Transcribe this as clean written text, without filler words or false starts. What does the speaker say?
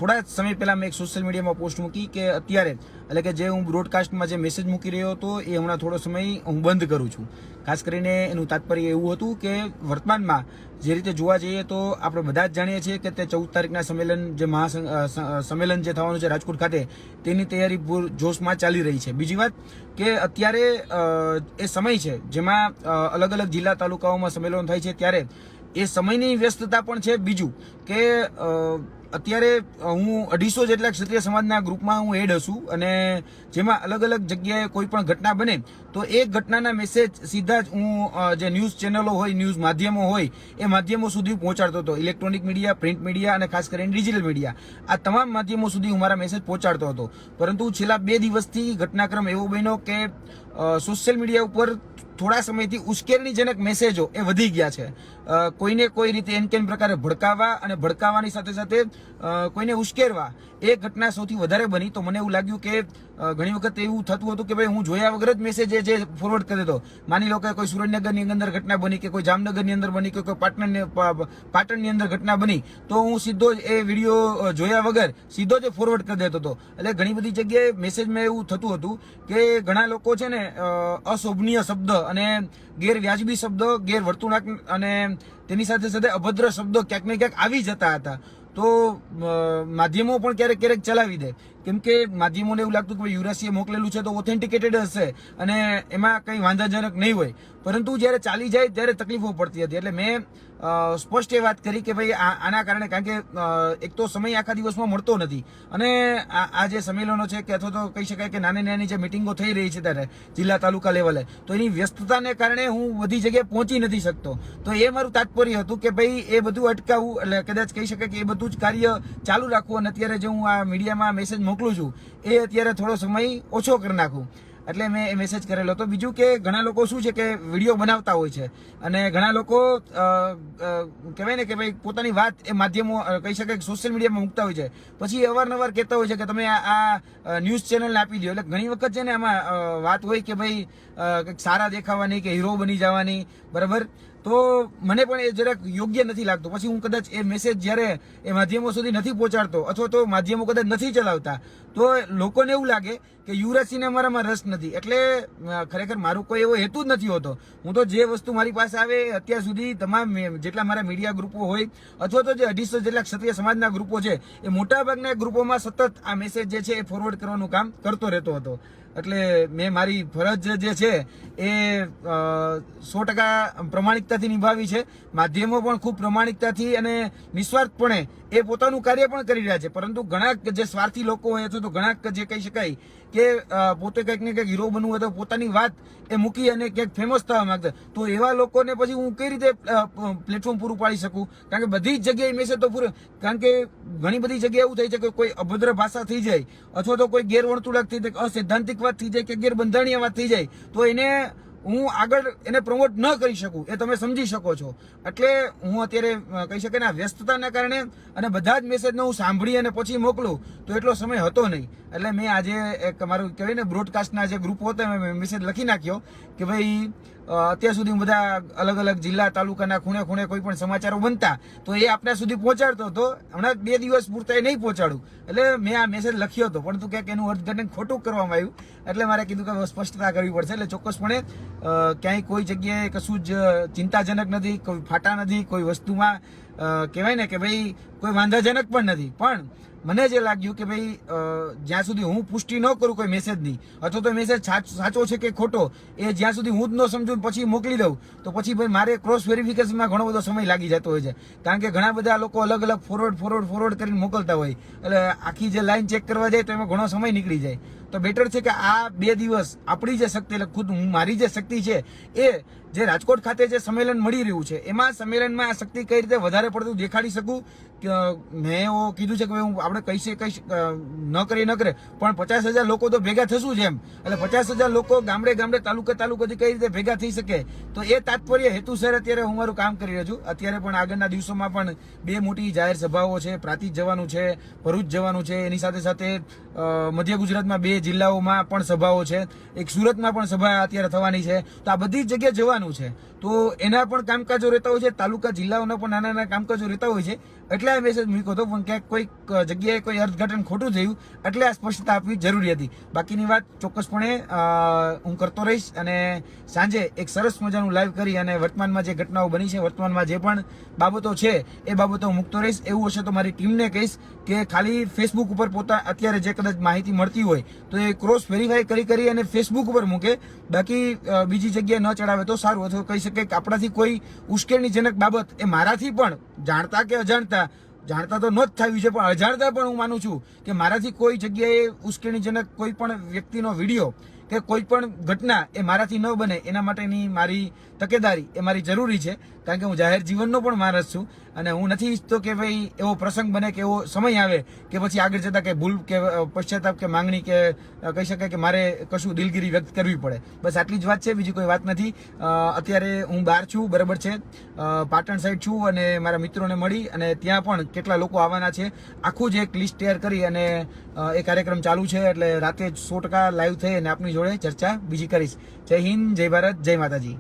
થોડા સમય પહેલા મેં એક સોશિયલ મીડિયામાં પોસ્ટ મૂકી કે અત્યારે એટલે કે જે હું બ્રોડકાસ્ટમાં જે મેસેજ મૂકી રહ્યો હતો એ હમણાં થોડો સમય હું બંધ કરું છું. ખાસ કરીને એનું તાત્પર્ય એવું હતું કે વર્તમાનમાં જે રીતે જોવા જઈએ તો આપણે બધા જ જાણીએ છીએ કે તે 14 તારીખના સંમેલન જે સંમેલન જે થવાનું છે રાજકોટ ખાતે તેની તૈયારી જોશમાં ચાલી રહી છે. બીજી વાત કે અત્યારે એ સમય છે જેમાં અલગ અલગ જિલ્લા તાલુકાઓમાં સંમેલનો થાય છે ત્યારે એ સમયની વ્યસ્તતા પણ છે. બીજું કે અત્યારે હું 250 જેટલા ક્ષત્રિય સમાજના ગ્રુપમાં હું એડ છું અને જેમાં અલગ અલગ જગ્યાએ કોઈ પણ ઘટના બને તો એ ઘટનાના મેસેજ સીધા જ હું જે ન્યૂઝ ચેનલો હોય, ન્યૂઝ માધ્યમો હોય એ માધ્યમો સુધી પહોંચાડતો હતો. ઇલેક્ટ્રોનિક મીડિયા, પ્રિન્ટ મીડિયા અને ખાસ કરીને ડિજિટલ મીડિયા, આ તમામ માધ્યમો સુધી હું મારા મેસેજ પહોંચાડતો હતો. પરંતુ છેલ્લા 2 દિવસથી ઘટનાક્રમ એવો બન્યો કે સોશિયલ મીડિયા ઉપર થોડા સમયથી ઉશ્કેરણીજનક મેસેજો એ વધી ગયા છે. કોઈને કોઈ રીતે એન કેન પ્રકારે ભડકાવવા અને ભડકાવવાની સાથે સાથે કોઈને ઉશ્કેરવા એ ઘટના સૌથી વધારે બની. તો મને એવું લાગ્યું કે ઘણી વખત એવું થતું હતું કે ભાઈ હું જોયા વગર જ મેસેજ જે ફોરવર્ડ કરી દેતો. માની લો કે કોઈ સુરેન્દ્રનગરની અંદર ઘટના બની કે કોઈ જામનગરની અંદર બની કે કોઈ પાટણની અંદર ઘટના બની તો હું સીધો જ એ વિડીયો જોયા વગર સીધો જ ફોરવર્ડ કરી દેતો હતો. એટલે ઘણી બધી જગ્યાએ મેસેજમાં એવું થતું હતું કે ઘણા લોકો છે ને અશોભનીય શબ્દ અને ગેરવ્યાજબી શબ્દો, ગેરવર્તુળાક અને તેની સાથે સાથે અભદ્ર શબ્દો ક્યાંક ને ક્યાંક આવી જતા હતા. તો માધ્યમો પણ ક્યારેક ક્યારેક ચલાવી દે, કેમ કે માધ્યમોને એવું લાગતું કે યુવરાજસિંહે મોકલેલું છે તો ઓથેન્ટિકેટેડ હશે અને એમાં કંઈ વાંધાજનક નહીં હોય. પરંતુ જ્યારે ચાલી જાય ત્યારે તકલીફો પડતી હતી. એટલે મેં સ્પષ્ટ એ વાત કરી કે ભાઈ આના કારણે, કારણ કે એક તો સમય આખા દિવસમાં મળતો નથી અને આ જે સંમેલનો છે કે અથવા તો કહી શકાય કે નાની નાની જે મિટિંગો થઈ રહી છે ત્યારે જિલ્લા તાલુકા લેવલે, તો એની વ્યસ્તતાને કારણે હું બધી જગ્યાએ પહોંચી નથી શકતો. તો એ મારું તાત્પર્ય હતું કે ભાઈ એ બધું અટકાવવું, એટલે કદાચ કહી શકાય કે એ બધું જ કાર્ય ચાલુ રાખવું અને અત્યારે જે હું આ મીડિયામાં મેસેજ મોકલું છું એ અત્યારે થોડો સમય ઓછો કરી નાખું. એટલે મેં એ મેસેજ કરેલો હતો. બીજું કે ઘણા લોકો શું છે કે વિડીયો બનાવતા હોય છે અને ઘણા લોકો કહેવાય ને કે ભાઈ પોતાની વાત એ માધ્યમો કહી શકાય કે સોશિયલ મીડિયામાં મૂકતા હોય છે, પછી અવારનવાર કહેતા હોય છે કે તમે આ ન્યૂઝ ચેનલને આપી દો. એટલે ઘણી વખત છે ને આમાં વાત હોય કે ભાઈ કંઈક સારા દેખાવાની કે હીરો બની જવાની, બરાબર. તો મને પણ એ જરાક યોગ્ય નથી લાગતું. પછી હું કદાચ એ મેસેજ જ્યારે એ માધ્યમો સુધી નથી પહોંચાડતો અથવા તો માધ્યમો કદાચ નથી ચલાવતા તો લોકોને એવું લાગે કે યુવરાજસિંહને અમારામાં રસ નથી. એટલે ખરેખર મારું કોઈ એવો હેતુ જ નથી હોતો. હું તો જે વસ્તુ મારી પાસે આવે અત્યાર સુધી તમામ જેટલા મારા મીડિયા ગ્રુપો હોય અથવા તો જે 250 જેટલા ક્ષત્રિય સમાજના ગ્રુપો છે એ મોટાભાગના ગ્રુપોમાં સતત આ મેસેજ જે છે એ ફોરવર્ડ કરવાનું કામ કરતો રહેતો હતો. એટલે મેં મારી ફરજ જે છે એ 100% પ્રમાણિકતાથી નિભાવી છે. માધ્યમો પણ ખૂબ પ્રમાણિકતાથી અને નિસ્વાર્થપણે એ પોતાનું કાર્ય પણ કરી રહ્યા છે. પરંતુ ઘણા જે સ્વાર્થી લોકો હોય અથવા તો ઘણા જે કહી શકાય કે પોતે કંઈક ને કંઈક હીરો બનવું અથવા પોતાની વાત એ મૂકી અને ક્યાંક ફેમસ થવા માંગતા, તો એવા લોકોને પછી હું કઈ રીતે પ્લેટફોર્મ પૂરું પાડી શકું? કારણ કે બધી જ જગ્યાએ મેસેજ તો પૂરો, કારણ કે ઘણી બધી જગ્યાએ એવું થાય છે કે કોઈ અભદ્ર ભાષા થઈ જાય અથવા તો કોઈ ગેરવર્તુળાક થઈ જાય, અસૈદ્ધાંતિક વાત થઈ જાય કે ગેરબંધારણીય વાત થઈ જાય તો એને હું આગળ એને પ્રમોટ ન કરી શકું, એ તમે સમજી શકો છો. એટલે હું અત્યારે કહી શકાય ને વ્યસ્તતાના કારણે અને બધા જ મેસેજને હું સાંભળી અને પછી મોકલું તો એટલો સમય હતો નહીં. એટલે મેં આજે એક મારું કહેવાય ને બ્રોડકાસ્ટના જે ગ્રુપ હતો મેં મેસેજ લખી નાખ્યો કે ભાઈ અત્યાર સુધી બધા અલગ અલગ જિલ્લા તાલુકાના ખૂણે ખૂણે કોઈ પણ સમાચારો બનતા તો એ આપણા સુધી પહોંચાડતો હતો. હમણાં 2 દિવસ પૂરતા એ નહીં પહોંચાડું. એટલે મેં આ મેસેજ લખ્યો હતો, પરંતુ ક્યાંક એનું અર્થઘટન ખોટું કરવામાં આવ્યું. એટલે મારે કીધું કે સ્પષ્ટતા કરવી પડશે. એટલે ચોક્કસપણે ક્યાંય કોઈ જગ્યાએ કશું જ ચિંતાજનક નથી, કોઈ ફાટા નથી, કોઈ વસ્તુમાં કહેવાય ને કે ભાઈ કોઈ વાંધાજનક પણ નથી. પણ મને જે લાગ્યું કે ભાઈ જ્યાં સુધી હું પુષ્ટિ ન કરું કોઈ મેસેજની અથવા તો મેસેજ સાચો છે કે ખોટો એ જ્યાં સુધી હું જ ન સમજું પછી મોકલી દઉં તો પછી ભાઈ મારે ક્રોસ વેરિફિકેશનમાં ઘણો બધો સમય લાગી જતો હોય છે. કારણ કે ઘણા બધા લોકો અલગ અલગ ફોરવર્ડ કરીને મોકલતા હોય એટલે આખી જે લાઈન ચેક કરવા જાય તો એમાં ઘણો સમય નીકળી જાય. તો બેટર છે કે આ 2 દિવસ આપણી જે શક્તિ, એટલે ખુદ મારી જે શક્તિ છે એ જે રાજકોટ ખાતે જે સંમેલન મળી રહ્યું છે એમાં સંમેલનમાં આ શક્તિ કઈ રીતે વધારે પડતું દેખાડી શકું. મેં એવું કીધું છે કે હું આપણે કઈ ન કરે પણ 50,000 લોકો તો ભેગા થશું જ એમ. એટલે 50,000 લોકો ગામડે તાલુકાથી કઈ રીતે ભેગા થઈ શકે, તો એ તાત્પર્ય હેતુસર અત્યારે હું મારું કામ કરી રહ્યો છું. અત્યારે પણ આગળના દિવસોમાં પણ 2 મોટી જાહેર સભાઓ છે. પ્રાંતિજ જવાનું છે, ભરૂચ જવાનું છે, એની સાથે સાથે મધ્ય ગુજરાતમાં 2 જિલ્લાઓમાં પણ સભાઓ છે, એક સુરતમાં પણ સભા અત્યારે થવાની છે. તો આ બધી જગ્યાએ જવાનું જવાનું છે, તો એના પણ કામકાજો રહેતા હોય છે, તાલુકા જિલ્લાઓના પણ નાના નાના કામકાજો રહેતા હોય છે, એટલે આ મેસેજ મૂક્યો હતો. પણ ક્યાંક કોઈક જગ્યાએ કોઈ અર્થઘટન ખોટું થયું એટલે આ સ્પષ્ટતા આપવી જરૂરી હતી. બાકીની વાત ચોક્કસપણે હું કરતો રહીશ, અને સાંજે એક સરસ મજાનું લાઈવ કરી અને વર્તમાનમાં જે ઘટનાઓ બની છે, વર્તમાનમાં જે પણ બાબતો છે એ બાબતો હું મૂકતો રહીશ. એવું હશે તો મારી ટીમને કહીશ કે ખાલી ફેસબુક ઉપર અત્યારે જે કદાચ માહિતી મળતી હોય તો એ ક્રોસ વેરીફાઈ કરી અને ફેસબુક ઉપર મૂકે, બાકી બીજી જગ્યાએ ન ચડાવે તો સારું. અથવા કહી શકે કે આપણાથી કોઈ ઉશ્કેરણીજનક બાબત એ મારાથી પણ જાણતા કે અજાણતા, જાણતા તો ન જ થયું છે પણ અજાણતા પણ હું માનું છું કે મારાથી કોઈ જગ્યાએ ઉશ્કેરણીજનક કોઈ પણ વ્યક્તિનો વિડીયો કે કોઈ પણ ઘટના એ મારાથી ન બને એના માટેની મારી તકેદારી એ મારી જરૂરી છે. કારણ કે હું જાહેર જીવનનો પણ માણસ છું અને હું નથી ઈચ્છતો કે ભાઈ એવો પ્રસંગ બને કે એવો સમય આવે કે પછી આગળ જતા કે ભૂલ કે પશ્ચાતાપ કે માંગણી કે કહી શકાય કે મારે કશું દિલગીરી વ્યક્ત કરવી પડે. બસ આટલી જ વાત છે, બીજી કોઈ વાત નથી. અત્યારે હું બહાર છું, બરાબર છે, પાટણ સાઈડ છું અને મારા મિત્રોને મળી અને ત્યાં પણ કેટલા લોકો આવવાના છે આખું જ એક લિસ્ટ તૈયાર કરી અને એ કાર્યક્રમ ચાલુ છે. એટલે રાતે 100% લાઈવ થઈ અને આપની જોડે ચર્ચા બીજી કરીશ. જય હિન્દ, જય ભારત, જય માતાજી.